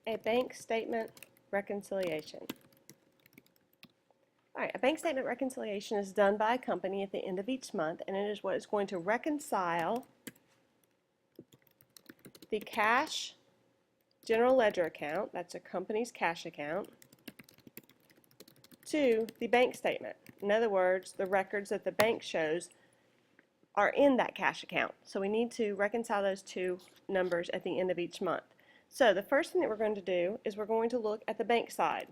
A bank statement reconciliation. All right, a bank statement reconciliation is done by a company at the end of each month, and it is what is going to reconcile the cash general ledger account, that's a company's cash account, to the bank statement. In other words, the records that the bank shows are in that cash account. So we need to reconcile those two numbers at the end of each month. So the first thing that we're going to do is we're going to look at the bank side.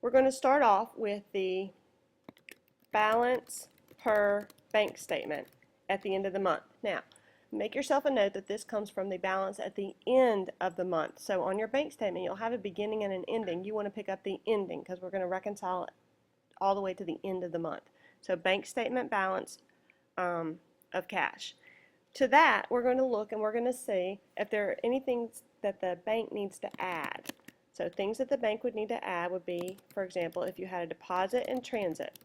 We're going to start off with the balance per bank statement at the end of the month. Now, make yourself a note that this comes from the balance at the end of the month. So on your bank statement, you'll have a beginning and an ending. You want to pick up the ending because we're going to reconcile it all the way to the end of the month. So bank statement balance of cash. To that, we're going to look and we're going to see if there are anything that the bank needs to add. So things that the bank would need to add would be, for example, if you had a deposit in transit.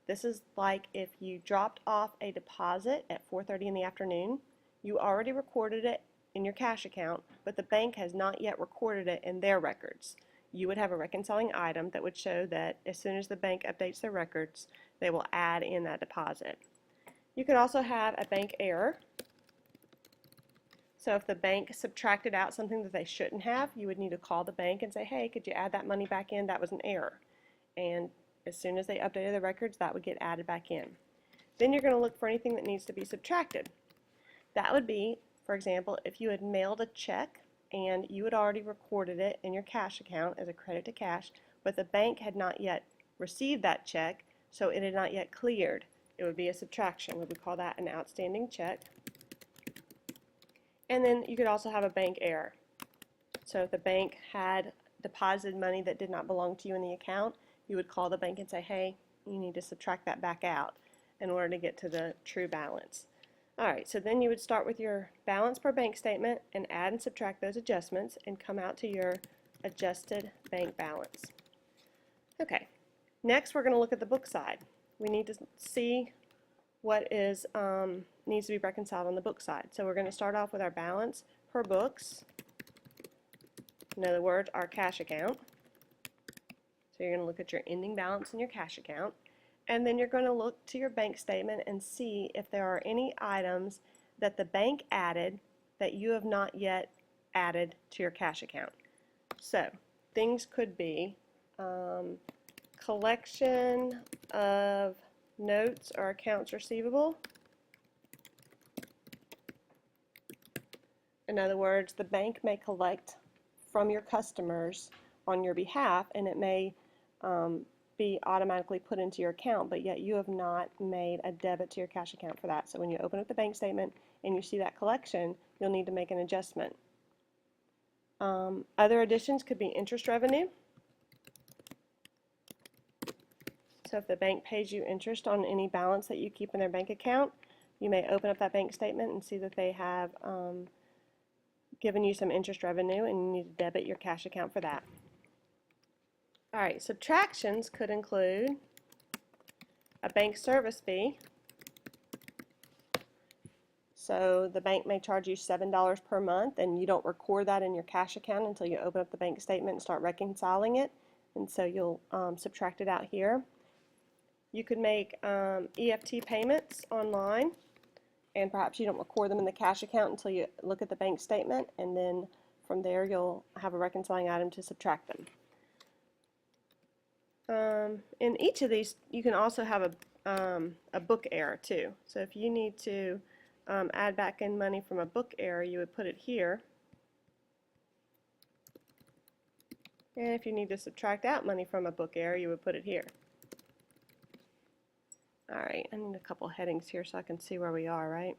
This is like if you dropped off a deposit at 4:30 in the afternoon. You already recorded it in your cash account, but the bank has not yet recorded it in their records. You would have a reconciling item that would show that as soon as the bank updates their records, they will add in that deposit. You could also have a bank error. So if the bank subtracted out something that they shouldn't have, you would need to call the bank and say, hey, could you add that money back in? That was an error. And as soon as they updated the records, that would get added back in. Then you're going to look for anything that needs to be subtracted. That would be, for example, if you had mailed a check and you had already recorded it in your cash account as a credit to cash, but the bank had not yet received that check, so it had not yet cleared. It would be a subtraction. We would call that an outstanding check. And then you could also have a bank error. So if the bank had deposited money that did not belong to you in the account, you would call the bank and say, hey, you need to subtract that back out in order to get to the true balance. Alright, so then you would start with your balance per bank statement and add and subtract those adjustments and come out to your adjusted bank balance. Okay, next we're going to look at the book side. We need to see what is needs to be reconciled on the book side. So we're going to start off with our balance per books, in other words, our cash account. So you're going to look at your ending balance in your cash account. And then you're going to look to your bank statement and see if there are any items that the bank added that you have not yet added to your cash account. So things could be collection of notes or accounts receivable. In other words, the bank may collect from your customers on your behalf, and it may be automatically put into your account, but yet you have not made a debit to your cash account for that. So when you open up the bank statement and you see that collection, you'll need to make an adjustment. Other additions could be interest revenue. So if the bank pays you interest on any balance that you keep in their bank account, you may open up that bank statement and see that they have given you some interest revenue, and you need to debit your cash account for that. Alright, subtractions could include a bank service fee. So the bank may charge you $7 per month, and you don't record that in your cash account until you open up the bank statement and start reconciling it, and so you'll subtract it out here. You could make EFT payments online, and perhaps you don't record them in the cash account until you look at the bank statement, and then from there you'll have a reconciling item to subtract them. In each of these, you can also have a book error too. So if you need to add back in money from a book error, you would put it here. And if you need to subtract out money from a book error, you would put it here. Alright, I need a couple headings here so I can see where we are, right?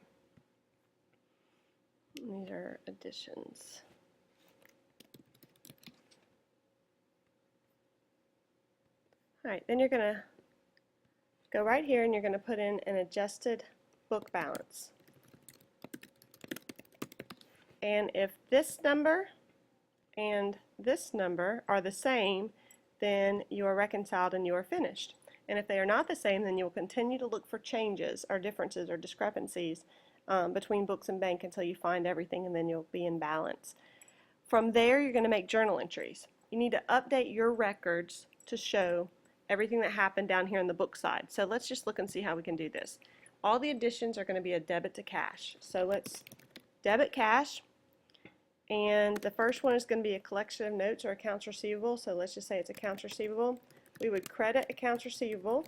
These are additions. Alright, then you're going to go right here and you're going to put in an adjusted book balance. And if this number and this number are the same, then you are reconciled and you are finished. And if they are not the same, then you will continue to look for changes or differences or discrepancies between books and bank until you find everything, and then you'll be in balance. From there, you're going to make journal entries. You need to update your records to show everything that happened down here on the book side. So let's just look and see how we can do this. All the additions are going to be a debit to cash. So let's debit cash, and the first one is going to be a collection of notes or accounts receivable. So let's just say it's accounts receivable. We would credit accounts receivable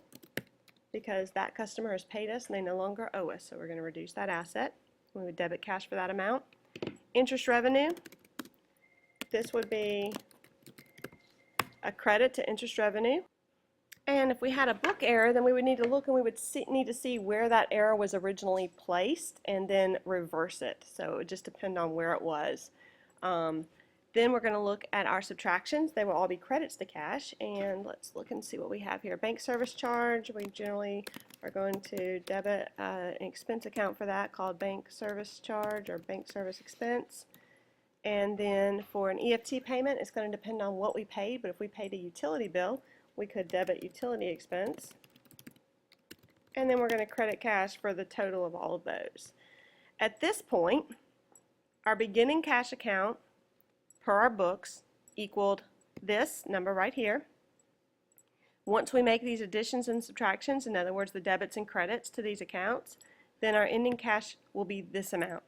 because that customer has paid us and they no longer owe us. So we're going to reduce that asset. We would debit cash for that amount. Interest revenue, this would be a credit to interest revenue. And if we had a book error, then we would need to look and we would need to see where that error was originally placed and then reverse it. So it would just depend on where it was. Then we're going to look at our subtractions. They will all be credits to cash. And let's look and see what we have here. Bank service charge, we generally are going to debit an expense account for that called bank service charge or bank service expense. And then for an EFT payment, it's going to depend on what we paid, but if we paid a utility bill, we could debit utility expense. And then we're going to credit cash for the total of all of those. At this point, our beginning cash account per our books equaled this number right here. Once we make these additions and subtractions, in other words, the debits and credits to these accounts, then our ending cash will be this amount.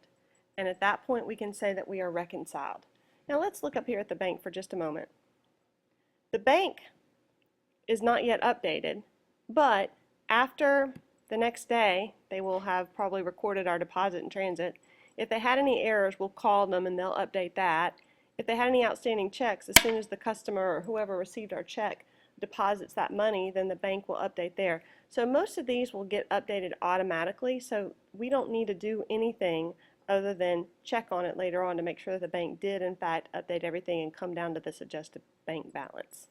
And at that point, we can say that we are reconciled. Now let's look up here at the bank for just a moment. The bank is not yet updated, but after the next day, they will have probably recorded our deposit in transit. If they had any errors, we'll call them and they'll update that. If they had any outstanding checks, as soon as the customer or whoever received our check deposits that money, then the bank will update there. So most of these will get updated automatically, so we don't need to do anything other than check on it later on to make sure that the bank did in fact update everything and come down to this adjusted bank balance.